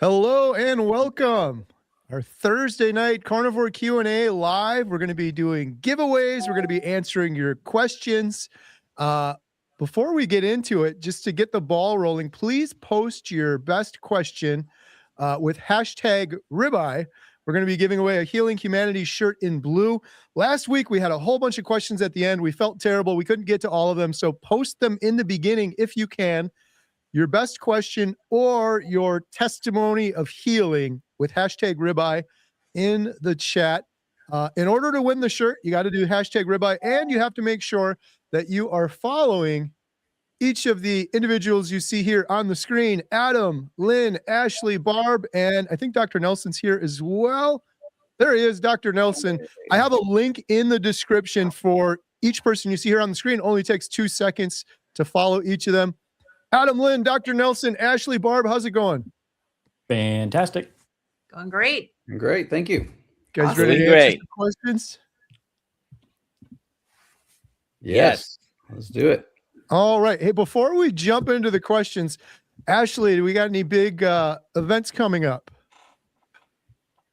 Hello and welcome. Our Thursday night Carnivore Q&A live. We're going to be doing giveaways. We're going to be answering your questions. Before we get into it, just to get the ball rolling, please post your best question with hashtag ribeye. We're going to be giving away a Healing Humanity shirt in blue. Last week, we had a whole bunch of questions at the end. We felt terrible. We couldn't get to all of them. So post them in the beginning if you can. Your best question or your testimony of healing with hashtag ribeye in the chat. In order to win the shirt, you got to do hashtag ribeye, and you have to make sure that you are following each of the individuals you see here on the screen: Adam, Lynn, Ashley, Barb, and I think Dr. Nelson's here as well. There he is, Dr. Nelson. I have a link in the description for each person you see here on the screen. It only takes 2 seconds to follow each of them. Adam, Lynn, Dr. Nelson, Ashley, Barb, how's it going? Fantastic. Going great. Great, thank you. Guys Awesome. ready to answer some questions? Yes. Let's do it. All right. Hey, before we jump into the questions, Ashley, do we got any big events coming up?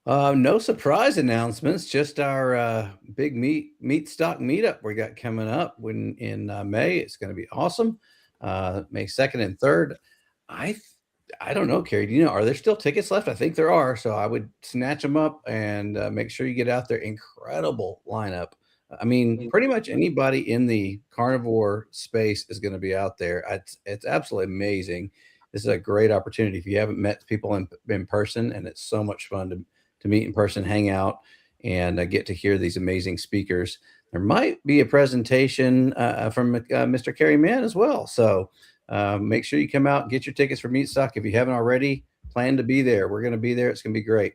No surprise announcements, just our big meat stock meetup we got coming up in May. It's going to be awesome. May 2nd and 3rd. I don't know, Kerry, do you know, are there still tickets left? I think there are. So I would snatch them up and make sure you get out there. Incredible lineup. I mean, pretty much anybody in the carnivore space is going to be out there. It's absolutely amazing. This is a great opportunity if you haven't met people in person, and it's so much fun to meet in person, hang out, and get to hear these amazing speakers. There might be a presentation from Mr. Kerry Mann as well. So make sure you come out and get your tickets for Meat Stock. If you haven't already, plan to be there. We're going to be there. It's going to be great.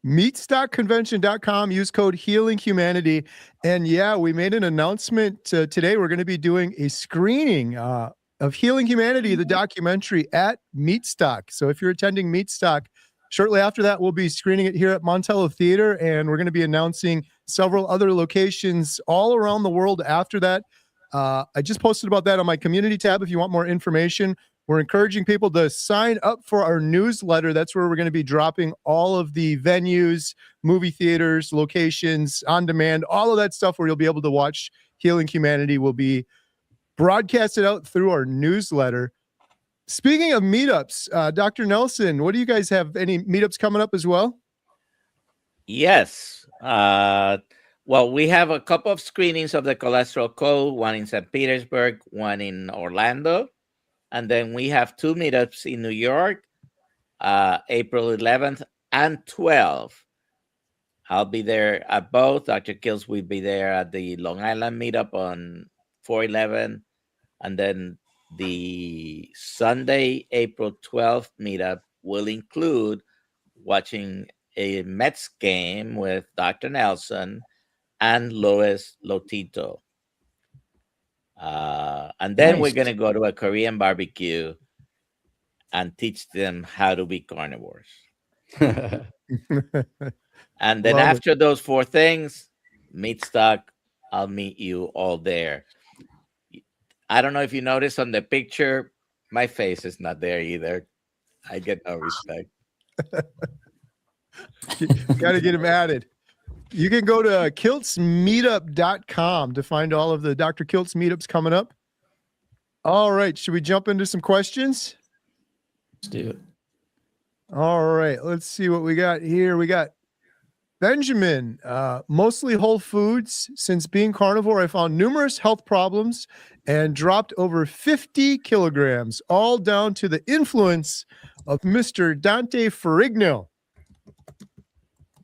Meatstockconvention.com. Use code Healing Humanity. And yeah, we made an announcement today. We're going to be doing a screening of Healing Humanity, the documentary, at Meatstock. So if you're attending Meatstock, shortly after that, we'll be screening it here at Montello Theater, and we're going to be announcing several other locations all around the world after that. I just posted about that on my community tab if you want more information. We're encouraging people to sign up for our newsletter. That's where we're going to be dropping all of the venues, movie theaters, locations, on demand, all of that stuff where you'll be able to watch Healing Humanity will be broadcasted out through our newsletter. Speaking of meetups, Dr. Nelson, what do you guys have? Any meetups coming up as well? Yes. Well, we have a couple of screenings of the Cholesterol Code, one in St. Petersburg, one in Orlando. And then we have 2 meetups in New York, April 11th and 12th. I'll be there at both. Dr. Kills will be there at the Long Island meetup on 4/11. And then the Sunday, April 12th meetup will include watching a Mets game with Dr. Nelson and Louis Lotito. And then Nice. we're going to go to a Korean barbecue and teach them how to be carnivores. And then after those 4 things, Meat Stock, I'll meet you all there. I don't know if you noticed on the picture, my face is not there either. I get no respect. Got to get him added. You can go to kiltsmeetup.com to find all of the Dr. Kiltz meetups coming up. All right. Should we jump into some questions? Let's do it. All right. Let's see what we got here. We got Benjamin, mostly whole foods. Since being carnivore, I found numerous health problems and dropped over 50 kilograms, all down to the influence of Mr. Dante Ferrigno.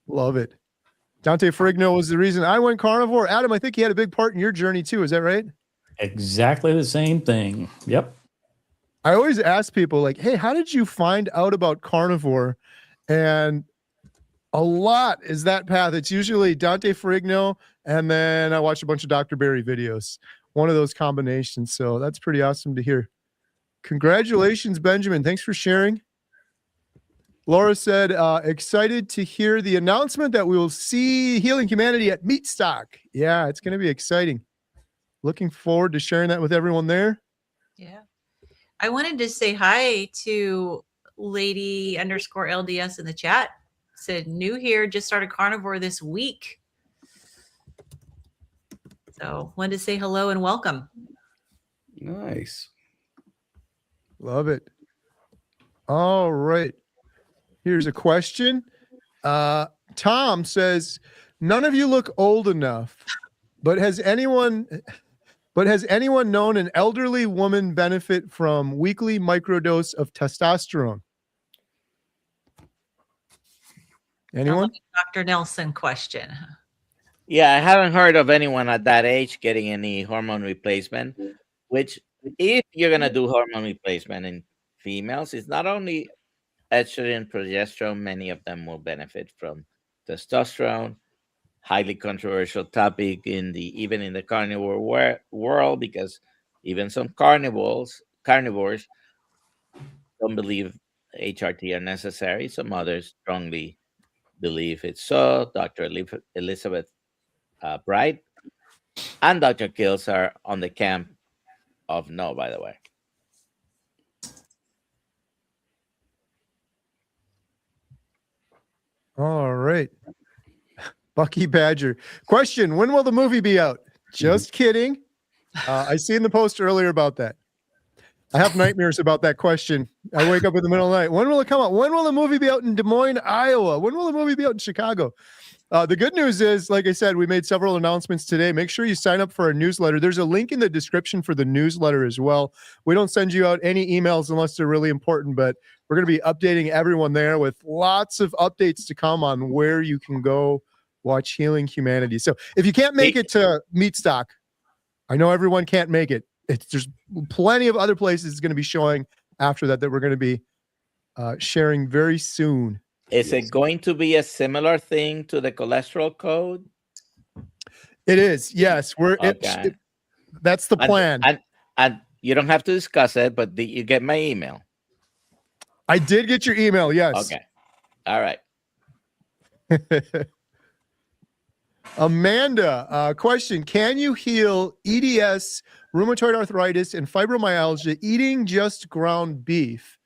Love it. Dante Ferrigno was the reason I went carnivore. Adam, I think he had a big part in your journey too. Is that right? Exactly the same thing. Yep. I always ask people like, hey, how did you find out about carnivore? And a lot is that path. It's usually Dante Ferrigno, and then I watch a bunch of Dr. Berry videos. One of those combinations. So that's pretty awesome to hear. Congratulations, Benjamin. Thanks for sharing. Laura said, excited to hear the announcement that we will see Healing Humanity at Meat Stock. Yeah, it's going to be exciting. Looking forward to sharing that with everyone there. Yeah. I wanted to say hi to Lady underscore LDS in the chat said, new here, just started carnivore this week. So wanted to say hello and welcome. Nice. Love it. All right. Here's a question. Tom says, none of you look old enough, but has anyone known an elderly woman benefit from weekly microdose of testosterone? Anyone? Dr. Nelson question. Yeah, I haven't heard of anyone at that age getting any hormone replacement, which if you're going to do hormone replacement in females, it's not only estrogen, progesterone, many of them will benefit from testosterone. Highly controversial topic even in the carnivore world, because even some carnivores don't believe HRT are necessary. Some others strongly believe it's so. Dr. Elizabeth Bright and Dr. Kills are on the camp of no, by the way. All right. Bucky Badger. Question, when will the movie be out? Just kidding. I seen the post earlier about that. I have nightmares about that question. I wake up in the middle of the night. When will it come out? When will the movie be out in Des Moines, Iowa? When will the movie be out in Chicago? The good news is, like I said, we made several announcements today. Make sure you sign up for our newsletter. There's a link in the description for the newsletter as well. We don't send you out any emails unless they're really important, but we're going to be updating everyone there with lots of updates to come on where you can go watch Healing Humanity. So if you can't make it to Meat Stock, I know everyone can't make it. There's plenty of other places it's going to be showing after that we're going to be sharing very soon. Is it going to be a similar thing to the cholesterol code? It is. Yes, that's the plan. And you don't have to discuss it, but you get my email. I did get your email. Yes. Okay. All right. Amanda, question. Can you heal EDS, rheumatoid arthritis, and fibromyalgia eating just ground beef?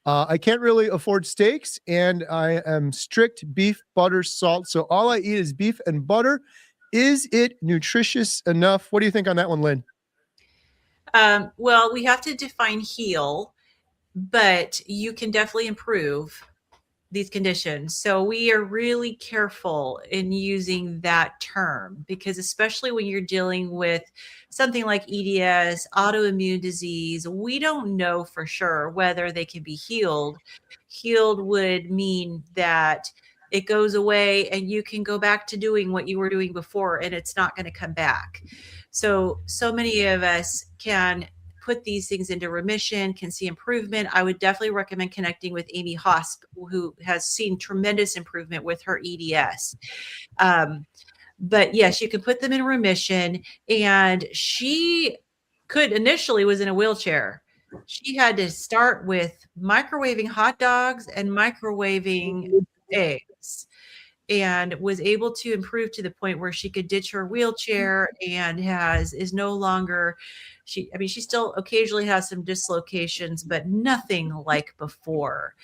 I can't really afford steaks, and I am strict beef, butter, salt. So all I eat is beef and butter. Is it nutritious enough? What do you think on that one, Lynn? Well, we have to define heal, but you can definitely improve these conditions. So we are really careful in using that term, because especially when you're dealing with something like EDS, autoimmune disease, we don't know for sure whether they can be healed. Healed would mean that it goes away and you can go back to doing what you were doing before, and it's not going to come back. So many of us can put these things into remission, can see improvement. I would definitely recommend connecting with Amy Hosp, who has seen tremendous improvement with her EDS. But yes, you can put them in remission. And she initially was in a wheelchair. She had to start with microwaving hot dogs and microwaving eggs, and was able to improve to the point where she could ditch her wheelchair and is no longer, she still occasionally has some dislocations, but nothing like before.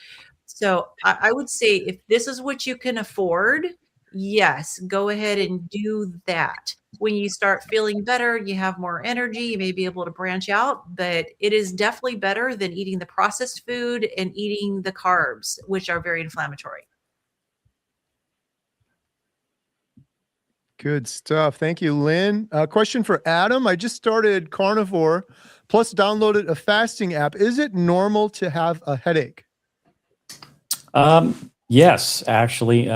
So I would say, if this is what you can afford, yes, go ahead and do that. When you start feeling better, you have more energy, you may be able to branch out, but it is definitely better than eating the processed food and eating the carbs, which are very inflammatory. Good stuff. Thank you, Lynn. Question for Adam. I just started Carnivore, plus downloaded a fasting app. Is it normal to have a headache? Yes, actually.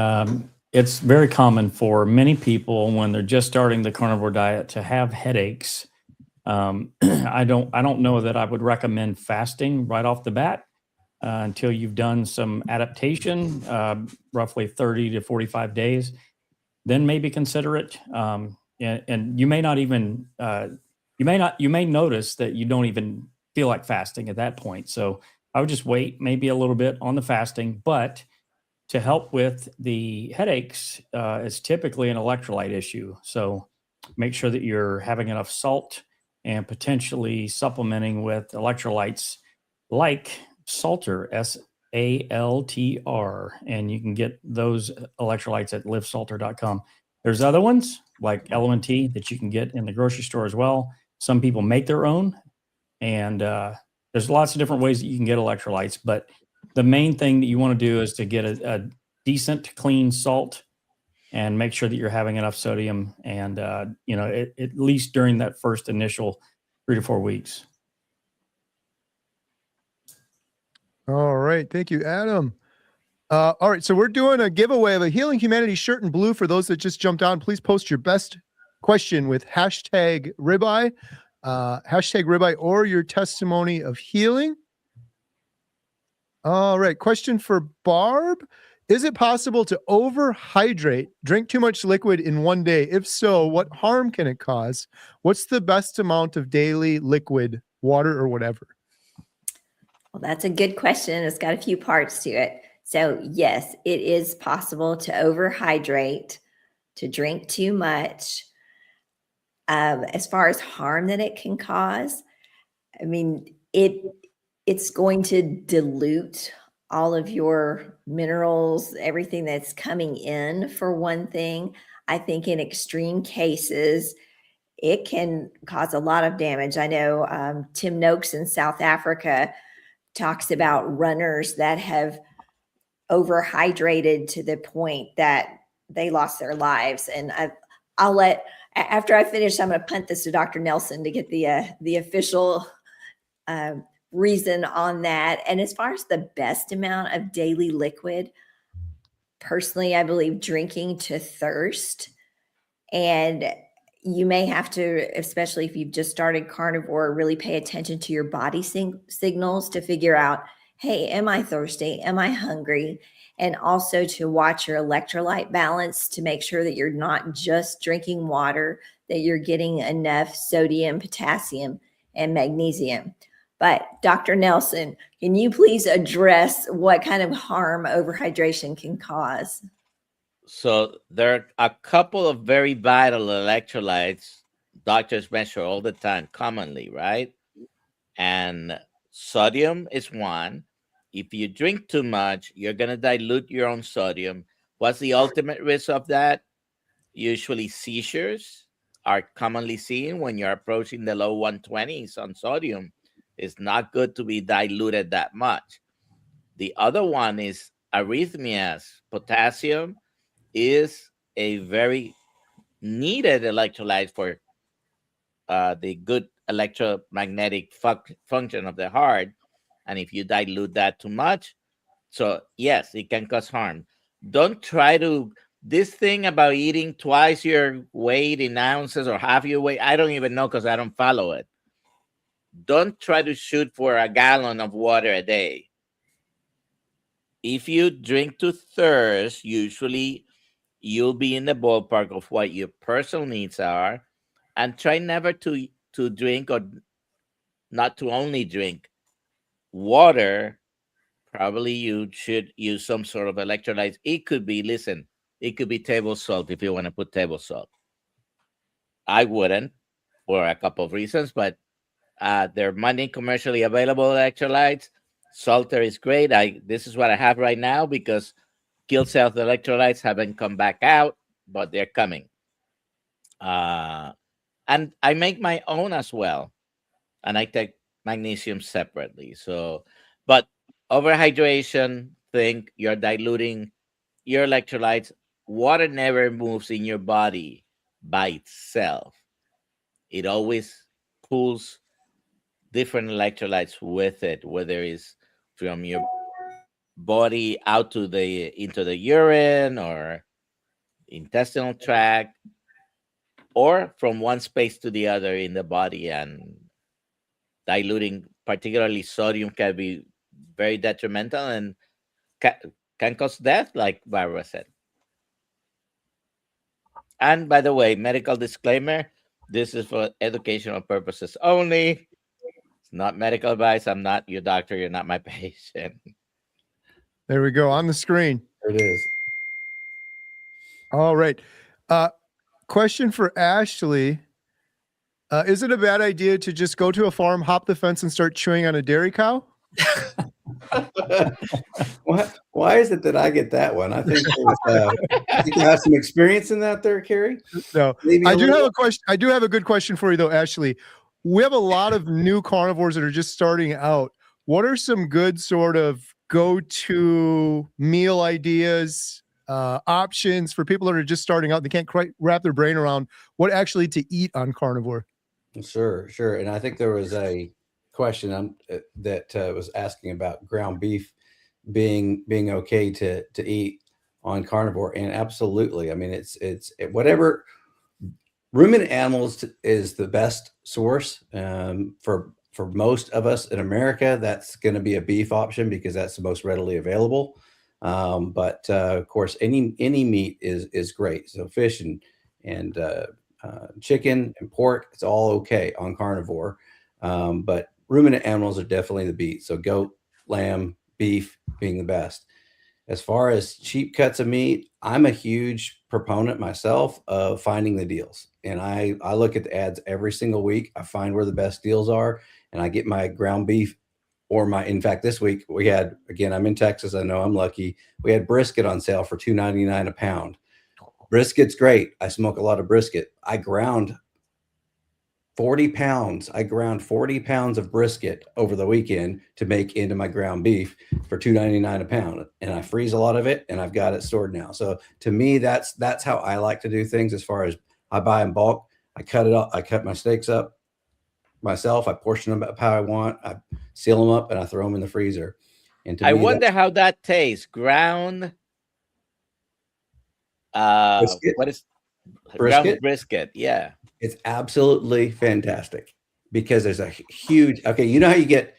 It's very common for many people when they're just starting the carnivore diet to have headaches. I don't know that I would recommend fasting right off the bat until you've done some adaptation, roughly 30 to 45 days. Then maybe consider it. And you may not even, you may notice that you don't even feel like fasting at that point. So I would just wait maybe a little bit on the fasting, but to help with the headaches, it's typically an electrolyte issue. So make sure that you're having enough salt and potentially supplementing with electrolytes like Salter, ALTR, and you can get those electrolytes at livesalter.com. There's other ones like LMT that you can get in the grocery store as well. Some people make their own, and there's lots of different ways that you can get electrolytes. But the main thing that you want to do is to get a decent, clean salt and make sure that you're having enough sodium, and at least during that first initial 3 to 4 weeks. All right. Thank you, Adam. All right. So we're doing a giveaway of a Healing Humanity shirt in blue. For those that just jumped on, please post your best question with hashtag ribeye or your testimony of healing. All right. Question for Barb. Is it possible to overhydrate, drink too much liquid in one day? If so, what harm can it cause? What's the best amount of daily liquid, water or whatever? Well, that's a good question. It's got a few parts to it. So yes, it is possible to overhydrate, to drink too much. As far as harm that it can cause, I mean, it's going to dilute all of your minerals, everything that's coming in, for one thing. I think in extreme cases, it can cause a lot of damage. I know Tim Noakes in South Africa talks about runners that have overhydrated to the point that they lost their lives. And I'll let, after I finish, I'm going to punt this to Dr. Nelson to get the official reason on that. And as far as the best amount of daily liquid, personally, I believe drinking to thirst. And you may have to, especially if you've just started carnivore, really pay attention to your body signals to figure out, hey, am I thirsty? Am I hungry? And also to watch your electrolyte balance to make sure that you're not just drinking water, that you're getting enough sodium, potassium, and magnesium. But Dr. Nelson, can you please address what kind of harm overhydration can cause? So there are a couple of very vital electrolytes doctors measure all the time, commonly, right? And sodium is one. If you drink too much, you're going to dilute your own sodium. What's the ultimate risk of that? Usually seizures are commonly seen when you're approaching the low 120s on sodium. It's not good to be diluted that much. The other one is arrhythmias. Potassium is a very needed electrolyte for the good electromagnetic function of the heart. And if you dilute that too much, so yes, it can cause harm. Don't try to, this thing about eating twice your weight in ounces or half your weight, I don't even know because I don't follow it. Don't try to shoot for a gallon of water a day. If you drink to thirst, usually you'll be in the ballpark of what your personal needs are, and try never to drink, or not to only drink water. Probably you should use some sort of electrolytes. It could be, listen, it could be table salt if you want to put table salt. I wouldn't, for a couple of reasons, but there are many commercially available electrolytes. Salter is great. This is what I have right now because Gill South electrolytes haven't come back out, but they're coming. And I make my own as well. And I take magnesium separately. So, but overhydration, think you're diluting your electrolytes. Water never moves in your body by itself. It always pulls different electrolytes with it, whether it's from your body out to into the urine or intestinal tract, or from one space to the other in the body. And diluting, particularly sodium, can be very detrimental and can cause death, like Barbara said. And by the way, medical disclaimer, this is for educational purposes only. It's not medical advice. I'm not your doctor. You're not my patient. There we go on the screen. There it is. All right. Question for Ashley. Is it a bad idea to just go to a farm, hop the fence, and start chewing on a dairy cow? Why is it that I get that one? I think you have some experience in that there, Kerry. No, Maybe I a do have little? a question. I do have a good question for you though, Ashley. We have a lot of new carnivores that are just starting out. What are some good sort of go-to meal ideas, options for people that are just starting out? They can't quite wrap their brain around what actually to eat on carnivore. Sure. And I think there was a question that was asking about ground beef being okay to eat on carnivore, and absolutely. I mean, it's whatever. Ruminant animals is the best source for most of us in America. That's going to be a beef option because that's the most readily available. But of course, any meat is great. So fish and chicken and pork, it's all okay on carnivore. But ruminant animals are definitely the beat. So goat, lamb, beef being the best. As far as cheap cuts of meat, I'm a huge proponent myself of finding the deals. And I look at the ads every single week. I find where the best deals are, and I get my ground beef or in fact, this week we had, again, I'm in Texas. I know I'm lucky. We had brisket on sale for $2.99 a pound. Brisket's great. I smoke a lot of brisket. I ground 40 pounds. I ground 40 pounds of brisket over the weekend to make into my ground beef for $2.99 a pound. And I freeze a lot of it, and I've got it stored now. So to me, that's how I like to do things. As far as I buy in bulk, I cut it up. I cut my steaks up myself. I portion them up how I want. I seal them up and I throw them in the freezer. And to I me, wonder how that tastes. Ground. Brisket? What is Brisket? ground brisket? Yeah. It's absolutely fantastic because there's a huge, okay, you know how you get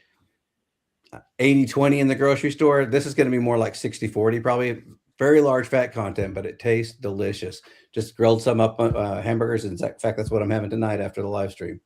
80-20 in the grocery store? This is going to be more like 60-40, probably. Very large fat content, but it tastes delicious. Just grilled some up hamburgers. In fact, that's what I'm having tonight after the live stream.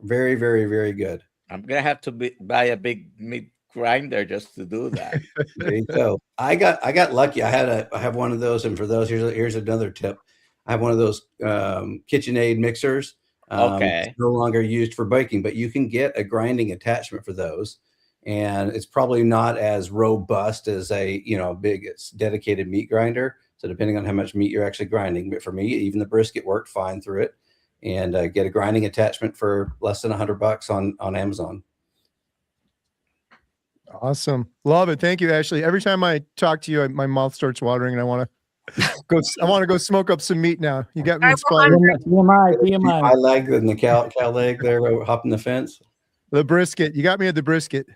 Very, very, very good. I'm going to have to buy a big meat grinder just to do that. There you go. I got lucky. I have one of those, and for those, here's another tip. I have one of those KitchenAid mixers. Okay. It's no longer used for baking, but you can get a grinding attachment for those, and it's probably not as robust as a big dedicated meat grinder. So depending on how much meat you're actually grinding, but for me, even the brisket worked fine through it. And get a grinding attachment for less than $100 on Amazon. Awesome. Love it. Thank you, Ashley. Every time I talk to you, my mouth starts watering and I want to go smoke up some meat now. You got me inspired. TMI. My leg and the cow leg there hopping the fence. The brisket. You got me at the brisket.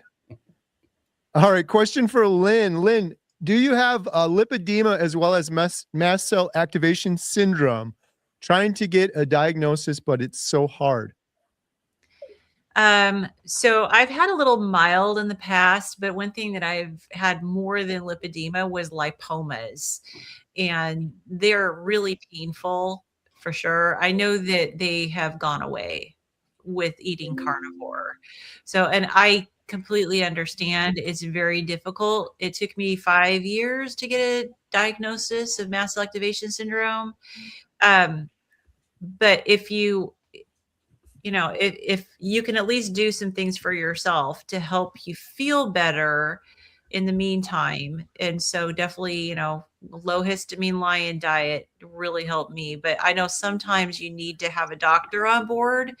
All right. Question for Lynn. Lynn, do you have lipedema as well as mast cell activation syndrome? Trying to get a diagnosis, but it's so hard. So I've had a little mild in the past, but one thing that I've had more than lipedema was lipomas, and they're really painful for sure. I know that they have gone away with eating carnivore. So, and I completely understand it's very difficult. It took me 5 years to get a diagnosis of mast cell activation syndrome. But if if you can at least do some things for yourself to help you feel better in the meantime. And so definitely, low histamine lion diet really helped me. But I know sometimes you need to have a doctor on board,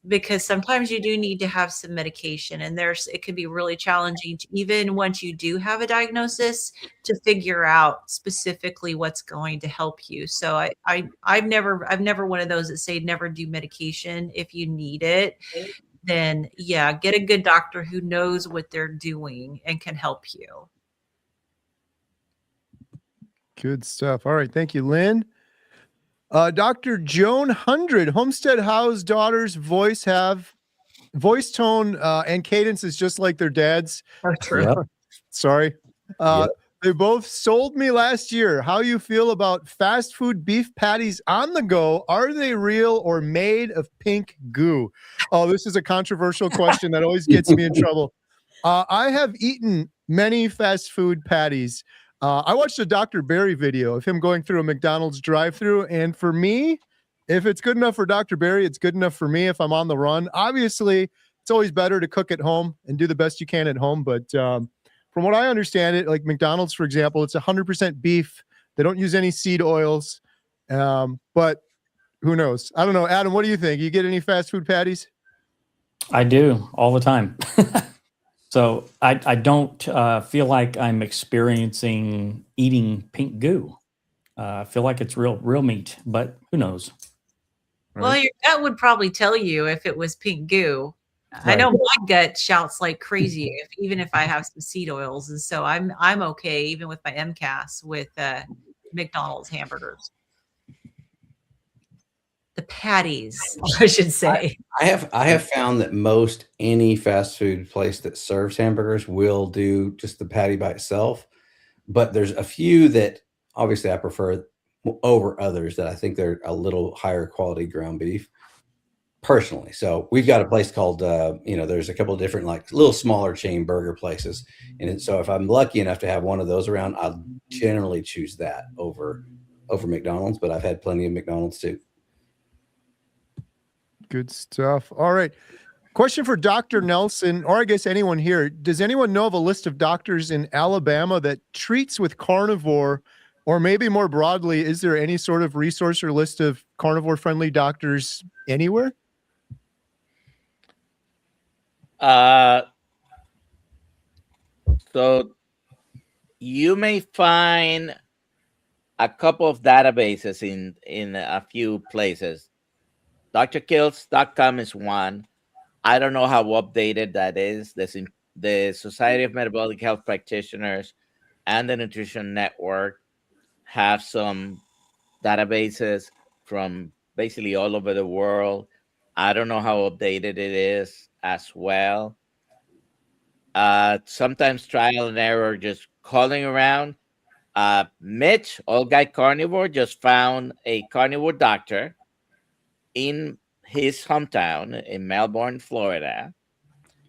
because sometimes you do need to have some medication, and it can be really challenging to, even once you do have a diagnosis, to figure out specifically what's going to help you. So I've never one of those that say never do medication. If you need it, then yeah, get a good doctor who knows what they're doing and can help you. Good stuff. All right. Thank you, Lynn. Dr. Joan 100, Homestead House daughter's voice tone and cadence is just like their dad's. Oh, true. Yep. Sorry. Yep. They both sold me last year. How you feel about fast food beef patties on the go? Are they real or made of pink goo? Oh, this is a controversial question that always gets me in trouble. I have eaten many fast food patties. I watched a Dr. Barry video of him going through a McDonald's drive-thru, and for me, if it's good enough for Dr. Barry, it's good enough for me if I'm on the run. Obviously, it's always better to cook at home and do the best you can at home. But from what I understand it, like McDonald's, for example, it's 100% beef. They don't use any seed oils. But who knows? I don't know. Adam, what do you think? You get any fast food patties? I do all the time. So I don't feel like I'm experiencing eating pink goo. I feel like it's real meat, but who knows? Well, your gut would probably tell you if it was pink goo. I Right. know my gut shouts like crazy, even if I have some seed oils, and so I'm okay even with my MCAS with McDonald's hamburgers. The patties, I should say. I have found that most any fast food place that serves hamburgers will do just the patty by itself, but there's a few that obviously I prefer over others that I think they're a little higher quality ground beef personally. So we've got a place called there's a couple of different like little smaller chain burger places, and so if I'm lucky enough to have one of those around, I'll generally choose that over McDonald's, but I've had plenty of McDonald's too. Good stuff. All right. Question for Dr. Nelson, or I guess anyone here. Does anyone know of a list of doctors in Alabama that treats with carnivore, or maybe more broadly, is there any sort of resource or list of carnivore-friendly doctors anywhere? So you may find a couple of databases in a few places. drkills.com is one. I don't know how updated that is. The Society of Metabolic Health Practitioners and the Nutrition Network have some databases from basically all over the world. I don't know how updated it is as well. Sometimes trial and error, just calling around. Mitch, Old Guy Carnivore, just found a carnivore doctor in his hometown in Melbourne, Florida.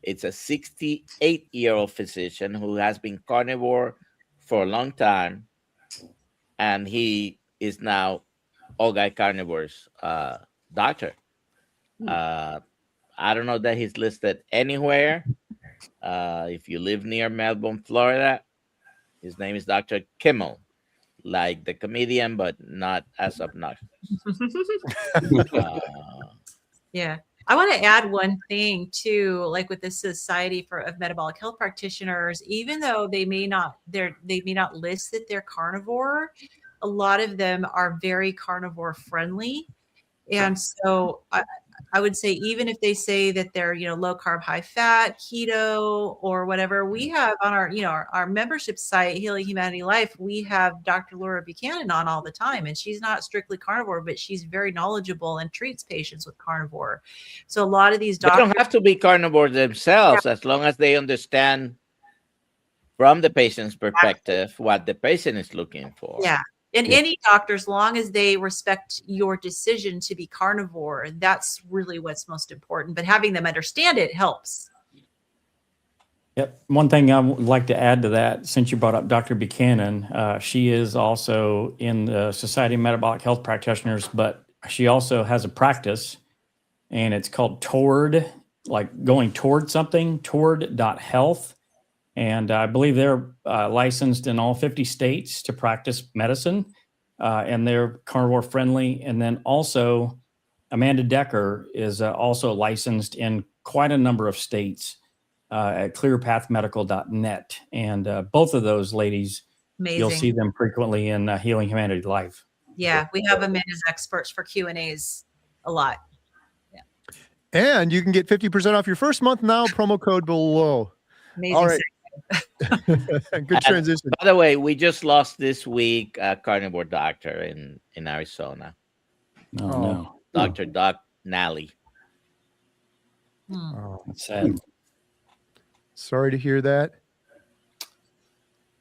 It's a 68-year-old physician who has been carnivore for a long time, and he is now Old Guy Carnivore's doctor. I don't know that he's listed anywhere. If you live near Melbourne, Florida, his name is Dr. Kimmel, like the comedian, but not as obnoxious. Yeah. I want to add one thing too, like with the Society of Metabolic Health Practitioners, even though they may not list that they're carnivore, a lot of them are very carnivore friendly. And so I would say, even if they say that they're, low carb, high fat, keto, or whatever, we have on our membership site, Healing Humanity Life, we have Dr. Laura Buchanan on all the time, and she's not strictly carnivore, but she's very knowledgeable and treats patients with carnivore. So a lot of these doctors don't have to be carnivore themselves, as long as they understand from the patient's perspective what the patient is looking for. Yeah. And any doctor, as long as they respect your decision to be carnivore, that's really what's most important. But having them understand it helps. Yep. One thing I would like to add to that, since you brought up Dr. Buchanan, she is also in the Society of Metabolic Health Practitioners, but she also has a practice, and it's called Toward, like going toward something, toward.health. And I believe they're licensed in all 50 states to practice medicine, and they're carnivore friendly. And then also Amanda Decker is also licensed in quite a number of states at clearpathmedical.net. And both of those ladies, Amazing. You'll see them frequently in Healing Humanity Life. Yeah, we have them as experts for Q&As a lot. Yeah. And you can get 50% off your first month now, promo code below. Amazing. All right. Good transition. By the way, we just lost this week a carnivore doctor in Arizona. Oh, no. Dr. Doc Nally. Oh, That's sad. sorry to hear that.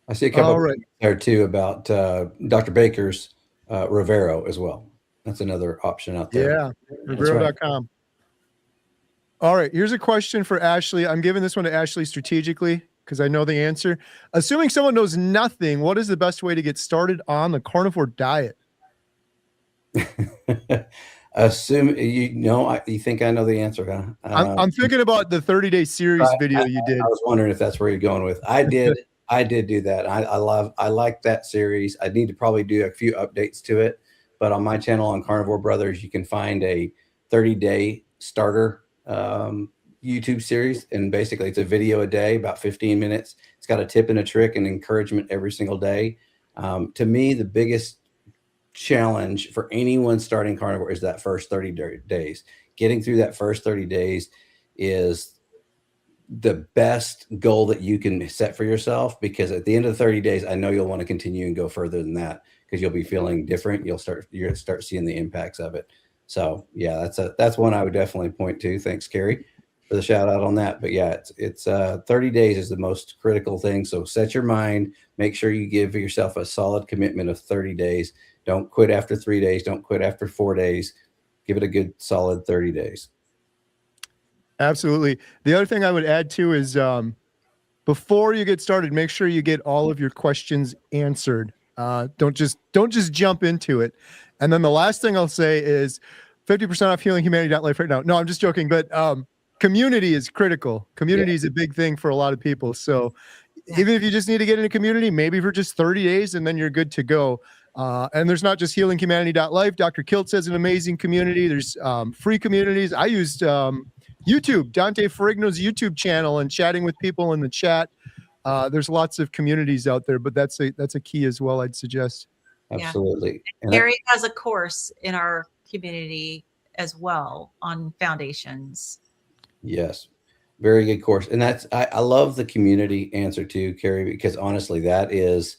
I see a couple All right. there too about Dr. Baker's Rivero as well. That's another option out there. Yeah, Rivero.com. All right, here's a question for Ashley. I'm giving this one to Ashley strategically because I know the answer. Assuming someone knows nothing, what is the best way to get started on the carnivore diet? Assume you know, you think I know the answer, huh? I'm thinking about the 30-day series I video you did. was wondering if that's where you're going with. I did do that. I like that series. I need to probably do a few updates to it, but on my channel on Carnivore Brothers, you can find a 30-day starter YouTube series, and basically it's a video a day, about 15 minutes. It's got a tip and a trick and encouragement every single day. To me, the biggest challenge for anyone starting carnivore is that first 30 days. Getting through that first 30 days is the best goal that you can set for yourself, because at the end of the 30 days, I know you'll want to continue and go further than that, because you'll be feeling different. You're going to start seeing the impacts of it. So yeah, that's one I would definitely point to. Thanks, Kerry, for the shout out on that. But yeah, it's 30 days is the most critical thing. So set your mind, make sure you give yourself a solid commitment of 30 days. Don't quit after 3 days. Don't quit after 4 days. Give it a good solid 30 days. Absolutely. The other thing I would add too is before you get started, make sure you get all of your questions answered. Don't just jump into it. And then the last thing I'll say is 50% off healinghumanity.life right now. No, I'm just joking, but community is critical. Community is a big thing for a lot of people. So even if you just need to get in a community, maybe for just 30 days, and then you're good to go. And there's not just healinghumanity.life. Dr. Kiltz has an amazing community. There's free communities. I used YouTube, Dante Ferrigno's YouTube channel, and chatting with people in the chat. There's lots of communities out there, but that's a key as well, I'd suggest. Absolutely. Yeah. Kerry has a course in our community as well on foundations. Yes. Very good course. And I love the community answer too, Kerry, because honestly, that is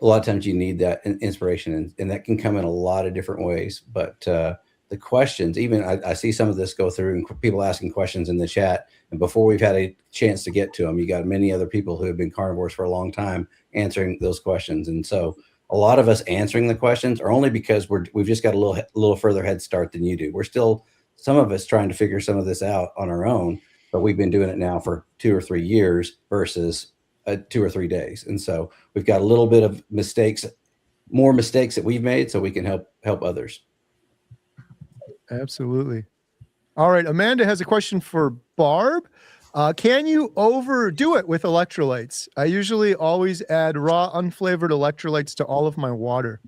a lot of times you need that inspiration, and that can come in a lot of different ways. But the questions, even I see some of this go through, and people asking questions in the chat, and before we've had a chance to get to them, you got many other people who have been carnivores for a long time answering those questions. And so a lot of us answering the questions are only because we've just got a little further head start than you do. We're still, some of us, trying to figure some of this out on our own, but we've been doing it now for 2 or 3 years versus 2 or 3 days. And so we've got a little bit of more mistakes that we've made, so we can help others. Absolutely. All right. Amanda has a question for Barb. Can you overdo it with electrolytes? I usually always add raw, unflavored electrolytes to all of my water.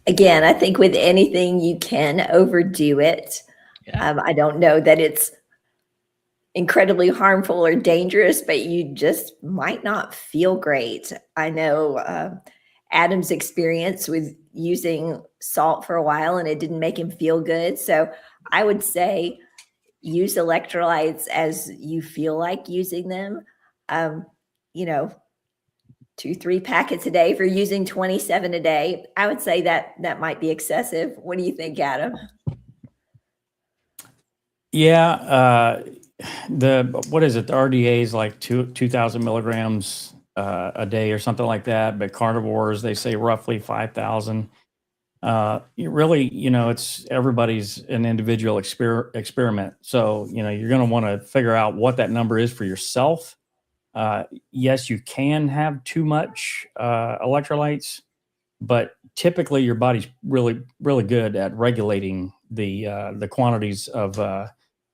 Again, I think with anything you can overdo it. Yeah. I don't know that it's incredibly harmful or dangerous, but you just might not feel great. I know Adam's experience with using salt for a while, and it didn't make him feel good. So I would say use electrolytes as you feel like using them. 2-3 packets a day for using 27 a day. I would say that might be excessive. What do you think, Adam? Yeah. What is it? The RDA is like 2,000 milligrams a day or something like that. But carnivores, they say roughly 5,000. Really, it's everybody's an individual experiment. So, you're going to want to figure out what that number is for yourself. Yes, you can have too much electrolytes, but typically your body's really, really good at regulating the quantities of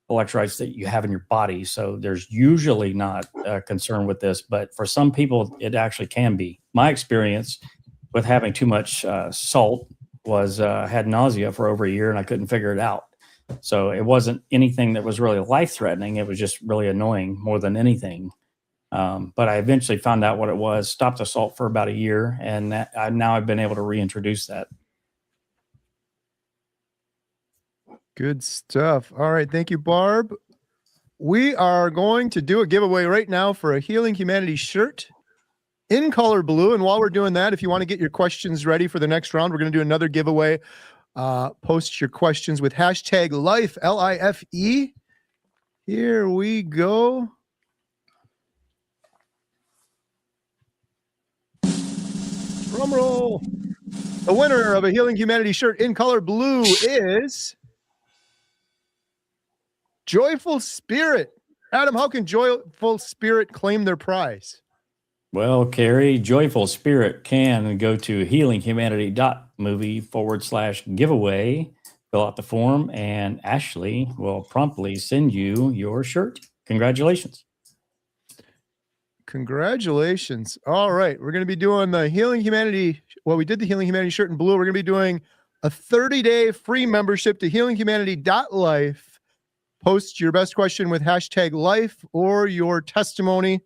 electrolytes that you have in your body. So there's usually not a concern with this, but for some people, it actually can be. My experience with having too much salt was had nausea for over a year, and I couldn't figure it out. So it wasn't anything that was really life-threatening. It was just really annoying more than anything. But I eventually found out what it was, stopped the salt for about a year, and now I've been able to reintroduce that. Good stuff. All right. Thank you, Barb. We are going to do a giveaway right now for a Healing Humanity shirt in color blue. And while we're doing that, if you want to get your questions ready for the next round, we're going to do another giveaway. Post your questions with hashtag LIFE, LIFE. Here we go. Drum roll. The winner of a Healing Humanity shirt in color blue is Joyful Spirit. Adam, how can Joyful Spirit claim their prize? Well, Kerry, Joyful Spirit can go to healinghumanity.life movie/giveaway. Fill out the form, and Ashley will promptly send you your shirt. Congratulations. Congratulations. All right. We're going to be doing the Healing Humanity. Well, we did the Healing Humanity shirt in blue. We're going to be doing a 30-day free membership to healinghumanity.life. Post your best question with #life or your testimony.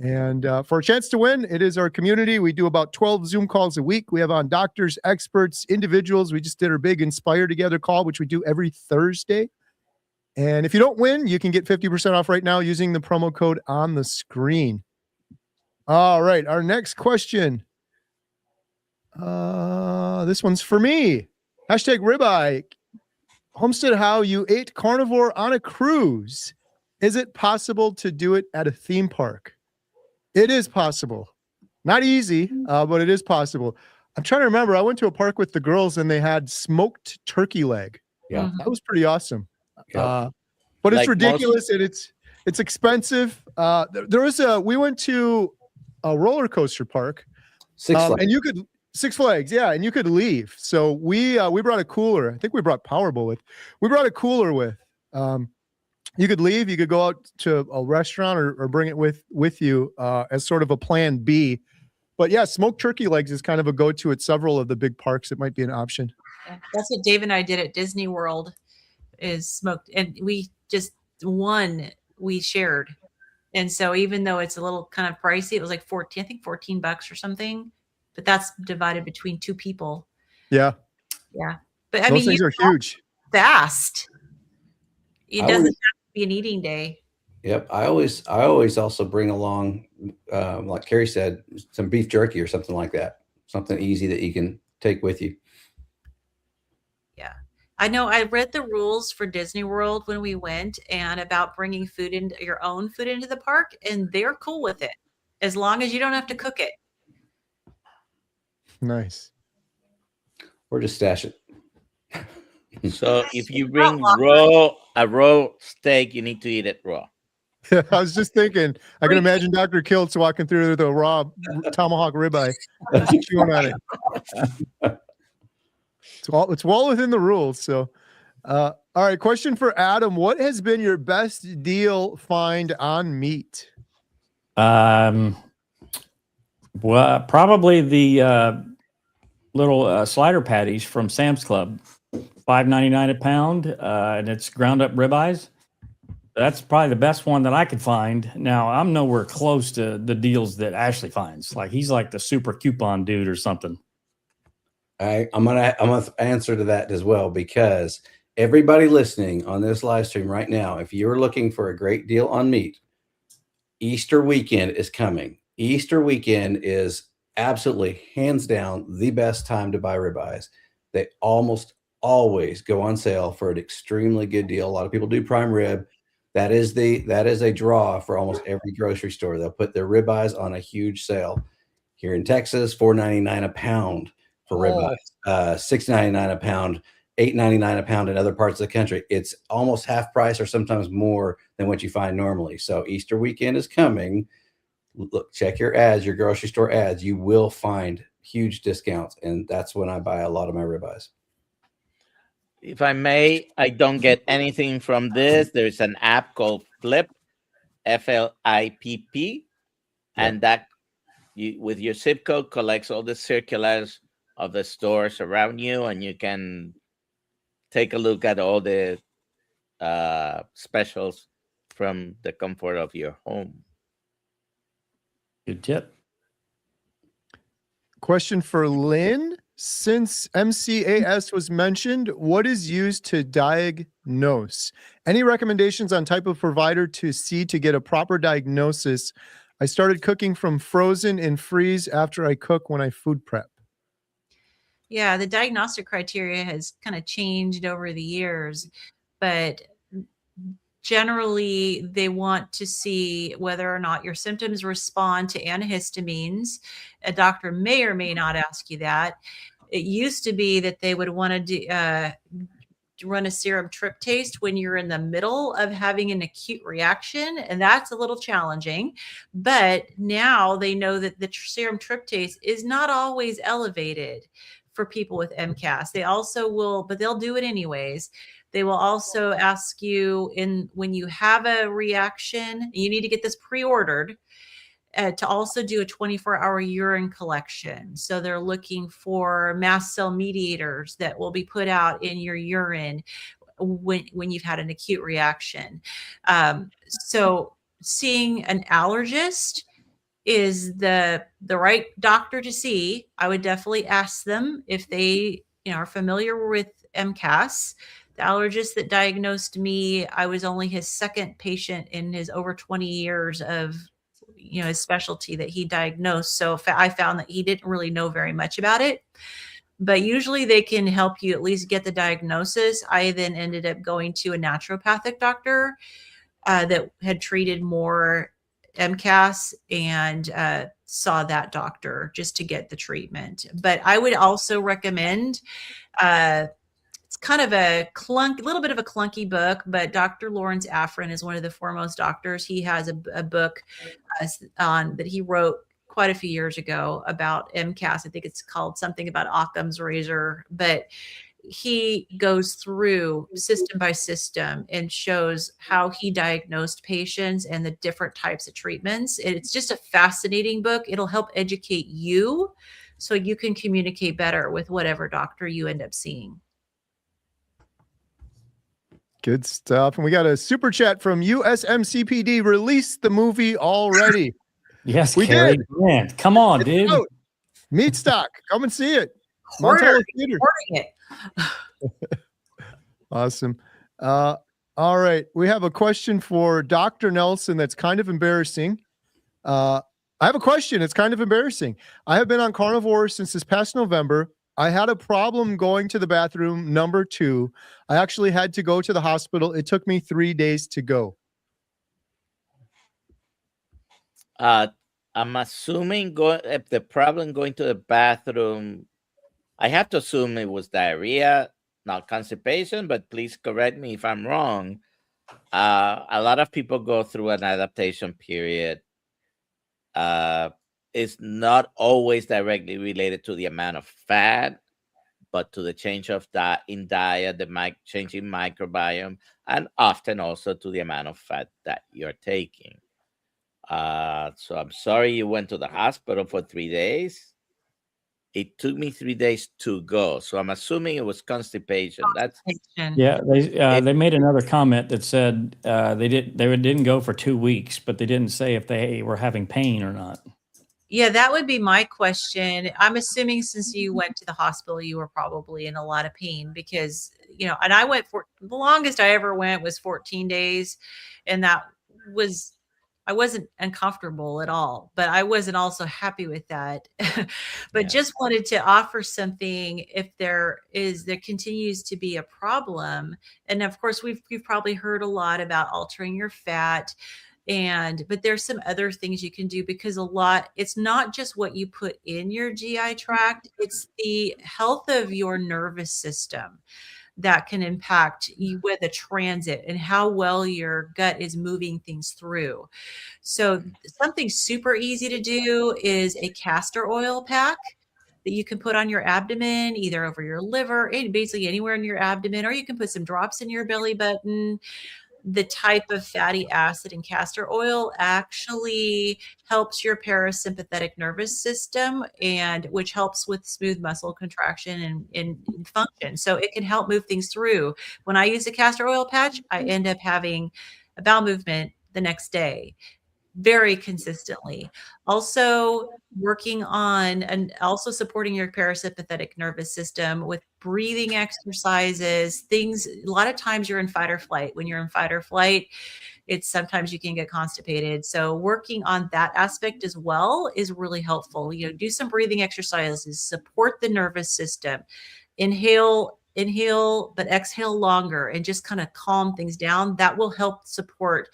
And for a chance to win, it is our community. We do about 12 Zoom calls a week. We have on doctors, experts, individuals. We just did our big Inspire Together call, which we do every Thursday. And if you don't win, you can get 50% off right now using the promo code on the screen. All right. Our next question. This one's for me. #ribeye. Homestead How, you ate carnivore on a cruise. Is it possible to do it at a theme park? It is possible. Not easy, but it is possible. I'm trying to remember. I went to a park with the girls and they had smoked turkey leg. Yeah. That was pretty awesome. Yep. But it's Like ridiculous and it's expensive. We went to a roller coaster park. Six Flags. And you could Six Flags, yeah, and you could leave. So we brought a cooler. I think we brought Powerball with. We brought a cooler with. You could leave. You could go out to a restaurant or bring it with you as sort of a plan B. But yeah, smoked turkey legs is kind of a go-to at several of the big parks. It might be an option. Yeah, that's what Dave and I did at Disney World, is smoked, and we just one we shared. And so even though it's a little kind of pricey, it was like $14 or something, but that's divided between 2 people. Yeah. Yeah. But I Those mean, things are huge. fast. It I doesn't would- have to be an eating day. Yep. I always also bring along, like Kerry said, some beef jerky or something like that. Something easy that you can take with you. Yeah. I know I read the rules for Disney World when we went, and about bringing your own food into the park, and they're cool with it as long as you don't have to cook it. Nice. Or just stash it. So if you bring a raw steak, you need to eat it raw. I was just thinking, I can imagine Dr. Kiltz walking through the raw tomahawk ribeye, just chewing on it. It's well within the rules. So, all right. Question for Adam: what has been your best deal find on meat? Well, probably the little slider patties from Sam's Club, $5.99 a pound, and it's ground up ribeyes. That's probably the best one that I could find. Now, I'm nowhere close to the deals that Ashley finds. Like, he's like the super coupon dude or something. I'm gonna answer to that as well, because everybody listening on this live stream right now, if you're looking for a great deal on meat, Easter weekend is coming. Easter weekend is absolutely hands down the best time to buy ribeyes. They almost always go on sale for an extremely good deal. A lot of people do prime rib. That is a draw for almost every grocery store. They'll put their ribeyes on a huge sale. Here in Texas, $4.99 a pound for ribeyes, $6.99 a pound, $8.99 a pound in other parts of the country. It's almost half price or sometimes more than what you find normally. So Easter weekend is coming. Look, check your ads, your grocery store ads. You will find huge discounts, and that's when I buy a lot of my ribeyes. If I may, I don't get anything from this. There's an app called Flip, FLIPP, and that with your zip code collects all the circulars of the stores around you, and you can take a look at all the specials from the comfort of your home. Good tip. Question for Lynn. Since MCAS was mentioned, what is used to diagnose? Any recommendations on type of provider to see to get a proper diagnosis? I started cooking from frozen and freeze after I cook when I food prep. Yeah, the diagnostic criteria has kind of changed over the years, but generally they want to see whether or not your symptoms respond to antihistamines. A doctor may or may not ask you that. It used to be that they would want to run a serum tryptase when you're in the middle of having an acute reaction, and that's a little challenging. But now they know that the serum tryptase is not always elevated for people with MCAS. They also will, but they'll do it anyways. They will also ask you when you have a reaction, you need to get this pre-ordered, to also do a 24-hour urine collection. So they're looking for mast cell mediators that will be put out in your urine when you've had an acute reaction. So seeing an allergist is the right doctor to see. I would definitely ask them if they are familiar with MCAS. The allergist that diagnosed me, I was only his second patient in his over 20 years of his specialty that he diagnosed. So I found that he didn't really know very much about it, but usually they can help you at least get the diagnosis. I then ended up going to a naturopathic doctor that had treated more MCAS, and saw that doctor just to get the treatment. But I would also recommend, it's kind of a little bit of a clunky book, but Dr. Lawrence Afrin is one of the foremost doctors. He has a book that he wrote quite a few years ago about MCAS. I think it's called something about Occam's razor, but he goes through system by system and shows how he diagnosed patients and the different types of treatments. It's just a fascinating book. It'll help educate you so you can communicate better with whatever doctor you end up seeing. Good stuff. And we got a super chat from USMCPD. Release the movie already. Yes, We Kerry. did. Man, come on, It's dude. out. Meat Stock. Come and see it. Order Montello Theater. it. Awesome. All right. We have a question for Dr. Nelson that's kind of embarrassing. I have a question. It's kind of embarrassing. I have been on Carnivore since this past November. I had a problem going to the bathroom, number 2. I actually had to go to the hospital. It took me 3 days to go. I'm assuming if the problem going to the bathroom, I have to assume it was diarrhea, not constipation, but please correct me if I'm wrong. A lot of people go through an adaptation period. It's not always directly related to the amount of fat, but to the change of in diet, the changing microbiome, and often also to the amount of fat that you're taking. So I'm sorry you went to the hospital for 3 days. It took me 3 days to go. So I'm assuming it was constipation. Yeah. They made another comment that said they didn't go for 2 weeks, but they didn't say if they were having pain or not. Yeah, that would be my question. I'm assuming since you went to the hospital, you were probably in a lot of pain because, and I went for the longest I ever went was 14 days. And I wasn't uncomfortable at all, but I wasn't also happy with that. But just wanted to offer something if there continues to be a problem. And of course, we've probably heard a lot about altering your fat. But there's some other things you can do because it's not just what you put in your GI tract, it's the health of your nervous system that can impact you with a transit and how well your gut is moving things through. So something super easy to do is a castor oil pack that you can put on your abdomen, either over your liver, basically anywhere in your abdomen, or you can put some drops in your belly button. The type of fatty acid in castor oil actually helps your parasympathetic nervous system, and which helps with smooth muscle contraction and function. So it can help move things through. When I use a castor oil patch, I end up having a bowel movement the next day very consistently. Also working on and also supporting your parasympathetic nervous system with breathing exercises, things. A lot of times you're in fight or flight. When you're in fight or flight, sometimes you can get constipated. So working on that aspect as well is really helpful. Do some breathing exercises, support the nervous system, inhale, but exhale longer and just kind of calm things down. That will help support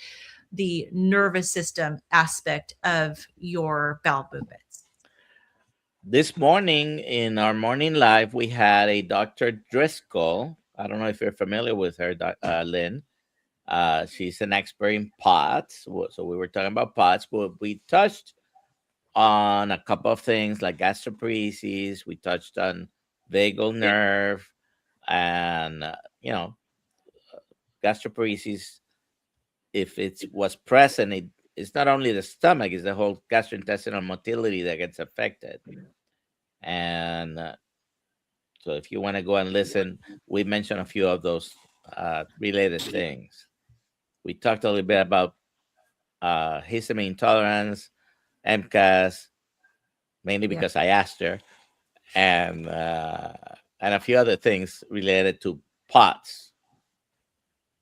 the nervous system aspect of your bowel movements. This morning in our morning live, we had a Dr. Driscoll. I don't know if you're familiar with her, Lynn. She's an expert in POTS. So we were talking about POTS, but we touched on a couple of things like gastroparesis. We touched on vagal nerve, and gastroparesis. If it was present, it's not only the stomach; it's the whole gastrointestinal motility that gets affected. And so, if you want to go and listen, we mentioned a few of those related things. We talked a little bit about histamine intolerance, MCAS, mainly because I asked her, and a few other things related to POTS.